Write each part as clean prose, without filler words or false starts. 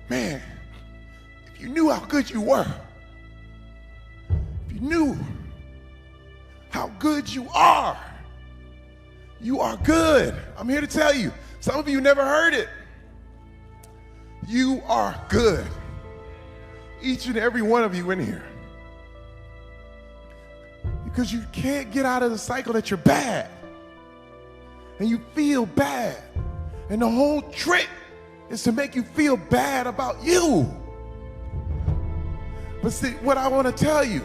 Man, if you knew how good you were, if you knew how good you are good. I'm here to tell you. Some of you never heard it. You are good. Each and every one of you in here. Because you can't get out of the cycle that you're bad. And you feel bad. And the whole trick is to make you feel bad about you. But see, what I want to tell you,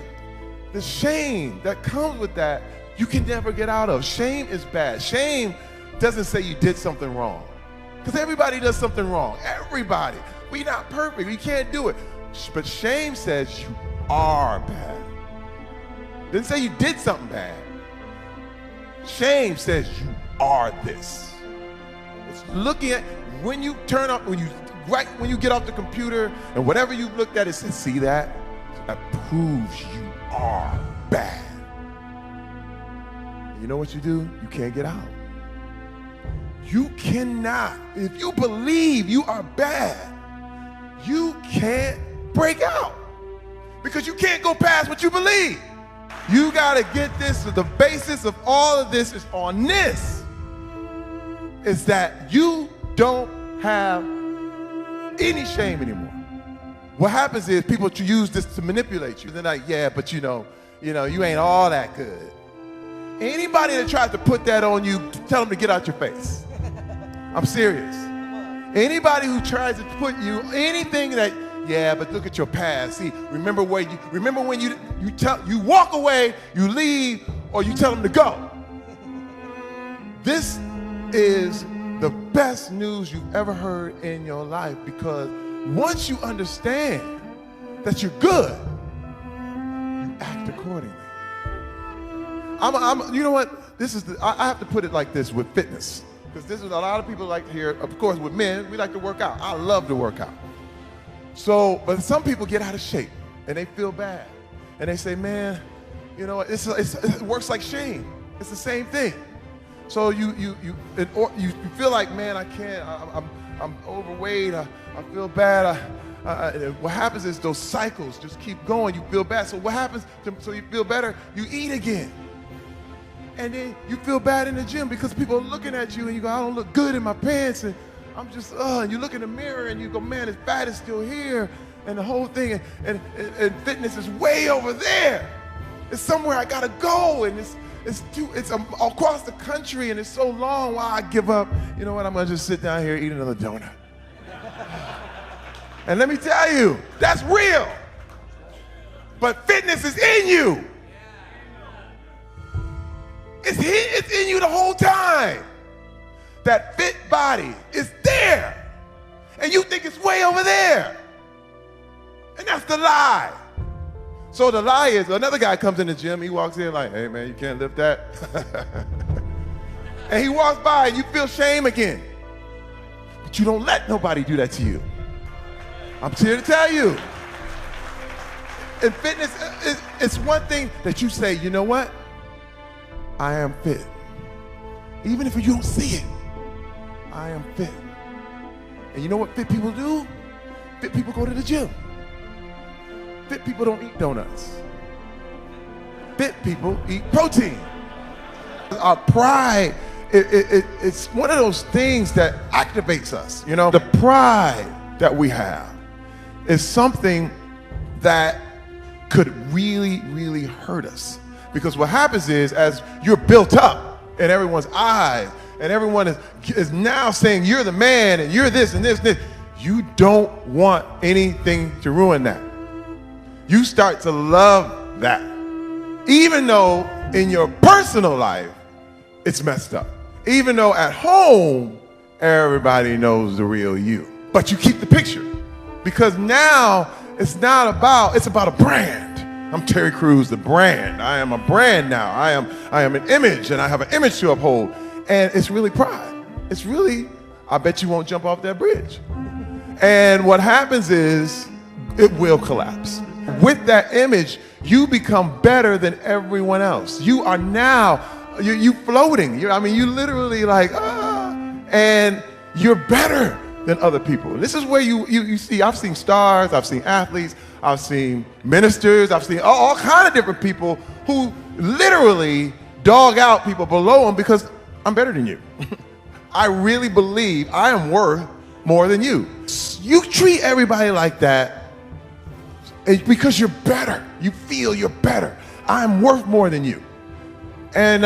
the shame that comes with that, you can never get out of. Shame is bad. Shame doesn't say you did something wrong. Because everybody does something wrong. Everybody. We're not perfect. We can't do it. But shame says you are bad. It didn't say you did something bad. Shame says you are this. It's looking at when you turn up, when you get off the computer and whatever you looked at, it says, see that? That proves you are bad. You know what you do? You can't get out. You cannot. If you believe you are bad, you can't break out because you can't go past what you believe. You got to get this. The basis of all of this is on this. Is that you don't have any shame anymore. What happens is people use this to manipulate you. They're like, yeah, but you ain't all that good. Anybody that tries to put that on you, tell them to get out your face. I'm serious. Anybody who tries to put you anything that, yeah, but look at your past. See, remember when you walk away, you leave, or you tell them to go. This is the best news you've ever heard in your life, because once you understand that you're good, you act accordingly. You know what? I have to put it like this with fitness, because this is a lot of people like to hear. Of course, with men, we like to work out. I love to work out. So, but some people get out of shape and they feel bad, and they say, "Man, you know, it works like shame. It's the same thing." So you feel like, man, I can't. I'm overweight. I feel bad. What happens is those cycles just keep going. You feel bad. So what happens? So you feel better. You eat again. And then you feel bad in the gym because people are looking at you and you go, I don't look good in my pants, and I'm just, and you look in the mirror and you go, man, this fat is still here, and the whole thing, and fitness is way over there. It's somewhere I gotta go, and it's across the country, and it's so long. Why I give up? You know what? I'm gonna just sit down here and eat another donut. And let me tell you, that's real. But fitness is in you. It's in you the whole time. That fit body is there. And you think it's way over there. And that's the lie. So the lie is, another guy comes in the gym, he walks in like, hey man, you can't lift that. And he walks by and you feel shame again. But you don't let nobody do that to you. I'm here to tell you. In fitness, it's one thing that you say, you know what? I am fit. Even if you don't see it, I am fit. And you know what fit people do? Fit people go to the gym. Fit people don't eat donuts. Fit people eat protein. Our pride, it's one of those things that activates us. You know, the pride that we have is something that could really, really hurt us. Because what happens is, as you're built up in everyone's eyes, and everyone is now saying you're the man, and you're this and this and this, you don't want anything to ruin that. You start to love that. Even though in your personal life, it's messed up. Even though at home, everybody knows the real you. But you keep the picture. Because now, it's about a brand. I'm Terry Crews, the brand. I am a brand now. I am an image, and I have an image to uphold. And it's really pride. It's really, I bet you won't jump off that bridge. And what happens is, it will collapse. With that image, you become better than everyone else. You are now, you floating. You literally like, and you're better than other people. This is where you see, I've seen stars, I've seen athletes, I've seen ministers, I've seen all kinds of different people who literally dog out people below them because I'm better than you. I really believe I am worth more than you. You treat everybody like that because you're better. You feel you're better. I'm worth more than you. And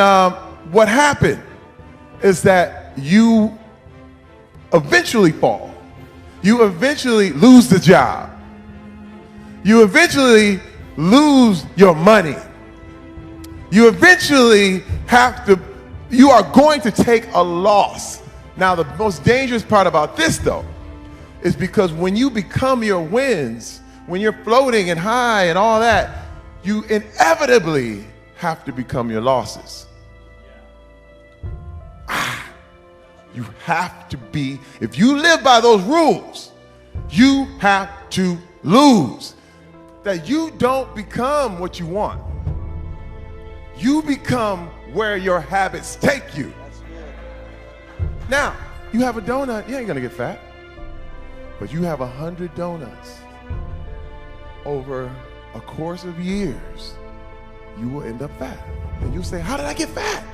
what happened is that you eventually fall. You eventually lose the job. You eventually lose your money. You eventually you are going to take a loss. Now, the most dangerous part about this, though, is because when you become your wins, when you're floating and high and all that, you inevitably have to become your losses. You have to be, if you live by those rules, you have to lose. That you don't become what you want. You become where your habits take you. Now, you have a donut, you ain't gonna get fat. But you have 100 donuts. Over a course of years, you will end up fat. And you'll say, how did I get fat?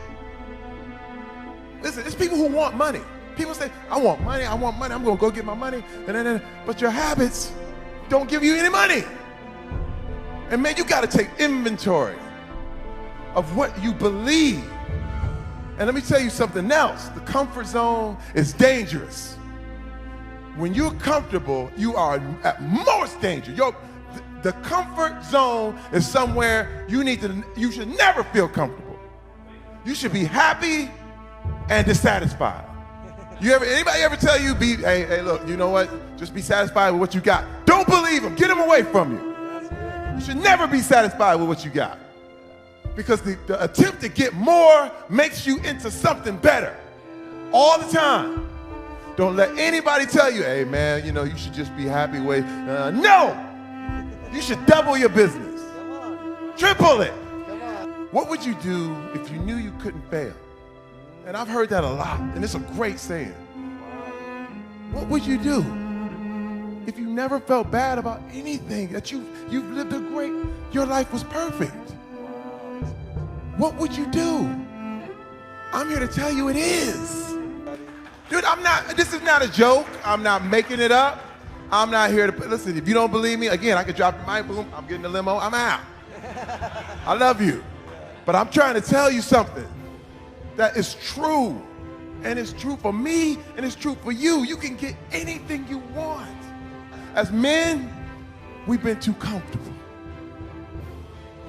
Listen, it's people who want money. People say, I want money, I'm gonna go get my money. But your habits don't give you any money. And man, you gotta take inventory of what you believe. And let me tell you something else. The comfort zone is dangerous. When you're comfortable, you are at most danger. The comfort zone is somewhere you should never feel comfortable. You should be happy and dissatisfied. Anybody ever tell you, hey, look, you know what? Just be satisfied with what you got. Don't believe them. Get them away from you. You should never be satisfied with what you got. Because the attempt to get more makes you into something better all the time. Don't let anybody tell you, hey man, you should just be happy with, no! You should double your business. Triple it. What would you do if you knew you couldn't fail? And I've heard that a lot, and it's a great saying. What would you do if you never felt bad about anything, that you've lived your life was perfect? What would you do? I'm here to tell you it is. Dude, this is not a joke. I'm not making it up. I'm not here to, listen, if you don't believe me, again, I could drop the mic, boom, I'm getting the limo, I'm out. I love you. But I'm trying to tell you something that is true. And it's true for me, and it's true for you. You can get anything you want. As men, we've been too comfortable.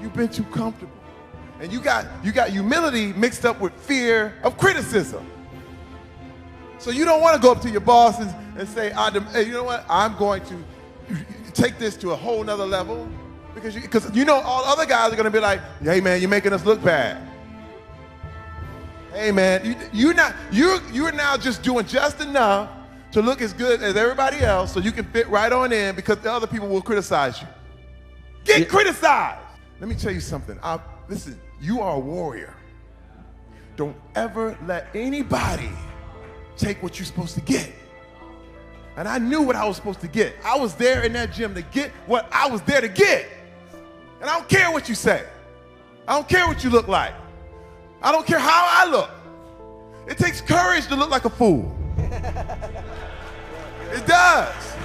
You've been too comfortable. And you got humility mixed up with fear of criticism. So you don't want to go up to your bosses and say, hey, you know what? I'm going to take this to a whole nother level. Because all other guys are going to be like, hey man, you're making us look bad. Hey man, you're now just doing just enough to look as good as everybody else so you can fit right on in because the other people will criticize you. Get criticized. Let me tell you something. Listen, you are a warrior. Don't ever let anybody take what you're supposed to get. And I knew what I was supposed to get. I was there in that gym to get what I was there to get. And I don't care what you say. I don't care what you look like. I don't care how I look. It takes courage to look like a fool. It does.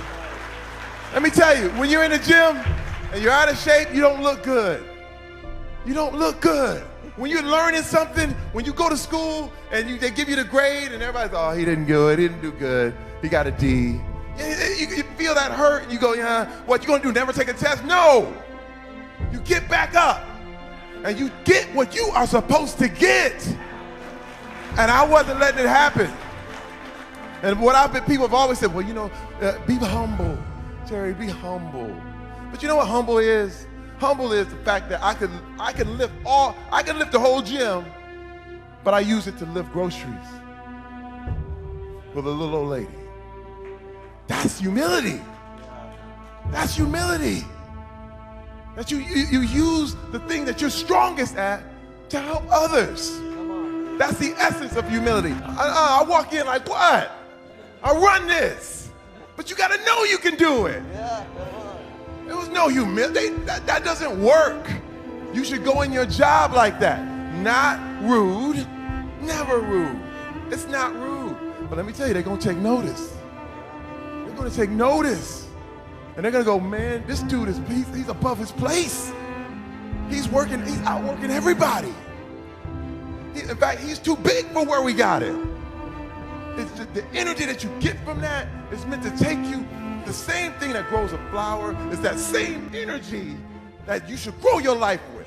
Let me tell you, when you're in the gym and you're out of shape, you don't look good. You don't look good. When you're learning something, when you go to school and they give you the grade and everybody's, oh, he didn't do good. He got a D. You feel that hurt and you go, yeah, what you gonna do, never take a test? No. You get back up and you get what you are supposed to get. And I wasn't letting it happen. And people have always said, well, be humble, Terry, be humble. But you know what humble is? Humble is the fact that I can lift the whole gym, but I use it to lift groceries for the little old lady. That's humility. That's humility. That you use the thing that you're strongest at to help others. That's the essence of humility. I walk in like, what? I run this. But you got to know you can do it. There was no humility. That doesn't work. You should go in your job like that. Not rude, never rude. It's not rude. But let me tell you, they're going to take notice. They're going to take notice. And they're going to go, man, this dude he's above his place. He's outworking everybody. In fact, he's too big for where we got him. It's the energy that you get from that is meant to take you. The same thing that grows a flower is that same energy that you should grow your life with.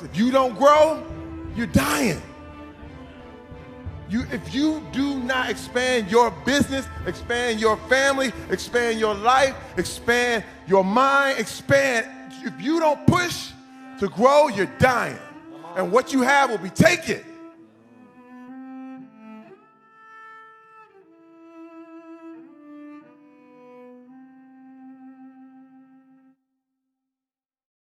If you don't grow, you're dying. If you do not expand your business, expand your family, expand your life, expand your mind, if you don't push to grow, you're dying. And what you have will be taken.